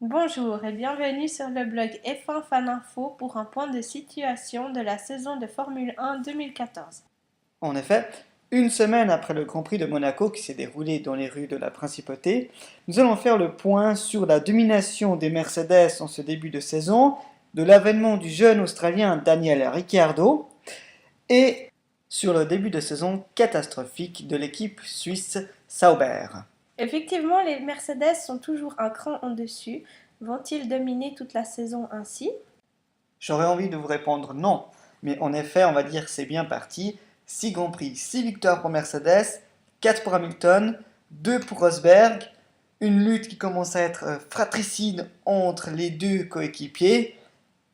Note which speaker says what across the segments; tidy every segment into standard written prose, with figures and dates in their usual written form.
Speaker 1: Bonjour et bienvenue sur le blog F1 Fan Info pour un point de situation de la saison de Formule 1 2014.
Speaker 2: En effet, une semaine après le Grand Prix de Monaco qui s'est déroulé dans les rues de la Principauté, nous allons faire le point sur la domination des Mercedes en ce début de saison, de l'avènement du jeune Australien Daniel Ricciardo et sur le début de saison catastrophique de l'équipe suisse Sauber.
Speaker 1: Effectivement, les Mercedes sont toujours un cran en dessus. Vont-ils dominer toute la saison ainsi?
Speaker 2: J'aurais envie de vous répondre non, mais en effet, on va dire que c'est bien parti. 6 Grands Prix, 6 victoires pour Mercedes, 4 pour Hamilton, 2 pour Rosberg, une lutte qui commence à être fratricide entre les deux coéquipiers.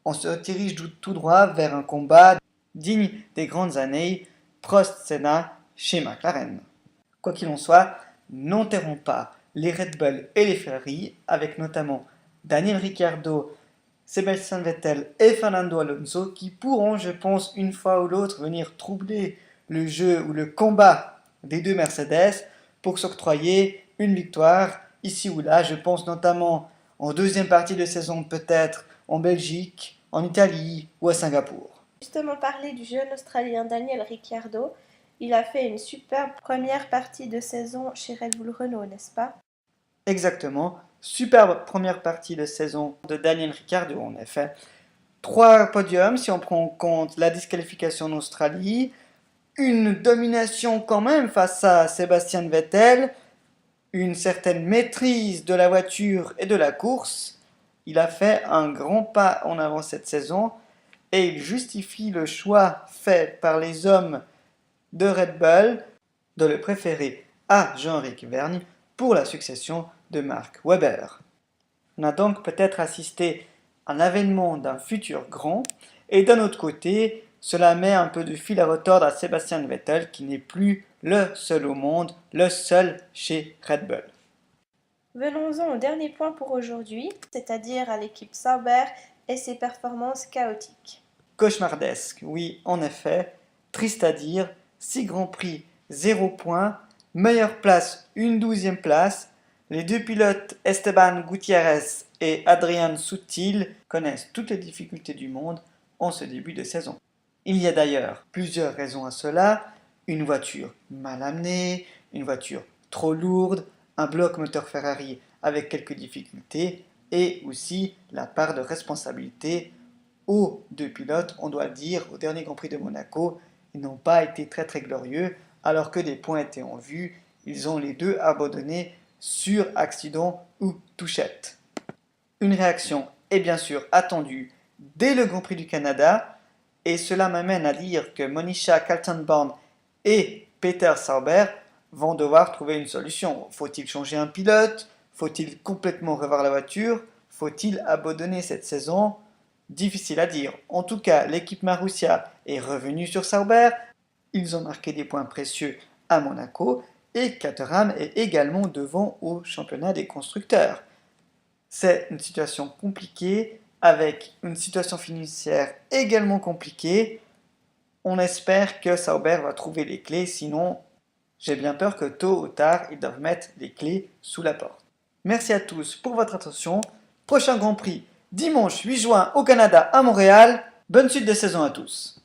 Speaker 2: On se dirige tout droit vers un combat digne des grandes années Prost-Senna chez McLaren. Quoi qu'il en soit, n'enterrons pas les Red Bull et les Ferrari, avec notamment Daniel Ricciardo, Sébastien Vettel et Fernando Alonso qui pourront, je pense, une fois ou l'autre venir troubler le jeu ou le combat des deux Mercedes pour s'octroyer une victoire ici ou là. Je pense notamment en deuxième partie de saison, peut-être en Belgique, en Italie ou à Singapour.
Speaker 1: Justement parler du jeune Australien Daniel Ricciardo, il a fait une superbe première partie de saison chez Red Bull Renault, n'est-ce pas?
Speaker 2: Exactement, superbe première partie de saison de Daniel Ricciardo en effet. 3 podiums si on prend en compte la disqualification en Australie, une domination quand même face à Sébastien Vettel, une certaine maîtrise de la voiture et de la course. Il a fait un grand pas en avant cette saison et il justifie le choix fait par les hommes de Red Bull de le préférer à Jean-Éric Vergne pour la succession de Mark Webber. On a donc peut-être assisté à l'avènement d'un futur grand, et d'un autre côté, cela met un peu de fil à retordre à Sébastien Vettel qui n'est plus le seul au monde, le seul chez Red Bull.
Speaker 1: Venons-en au dernier point pour aujourd'hui, c'est-à-dire à l'équipe Sauber et ses performances chaotiques.
Speaker 2: Cauchemardesque, oui, en effet, triste à dire, 6 grands prix, 0 points, meilleure place, une 12e place. Les deux pilotes Esteban Gutiérrez et Adrian Sutil connaissent toutes les difficultés du monde en ce début de saison. Il y a d'ailleurs plusieurs raisons à cela, une voiture mal amenée, une voiture trop lourde, un bloc moteur Ferrari avec quelques difficultés et aussi la part de responsabilité aux deux pilotes, on doit le dire, au dernier Grand Prix de Monaco, ils n'ont pas été très glorieux, alors que des points étaient en vue, ils ont les deux abandonné sur accident ou touchette. Une réaction est bien sûr attendue dès le Grand Prix du Canada, et cela m'amène à dire que Monisha Kaltenborn et Peter Sauber vont devoir trouver une solution. Faut-il changer un pilote? Faut-il complètement revoir la voiture? Faut-il abandonner cette saison? Difficile à dire. En tout cas, l'équipe Marussia est revenue sur Sauber. Ils ont marqué des points précieux à Monaco et Caterham est également devant au championnat des constructeurs. C'est une situation compliquée avec une situation financière également compliquée. On espère que Sauber va trouver les clés, sinon j'ai bien peur que tôt ou tard ils doivent mettre les clés sous la porte. Merci à tous pour votre attention. Prochain Grand Prix dimanche 8 juin au Canada à Montréal. Bonne suite de saison à tous.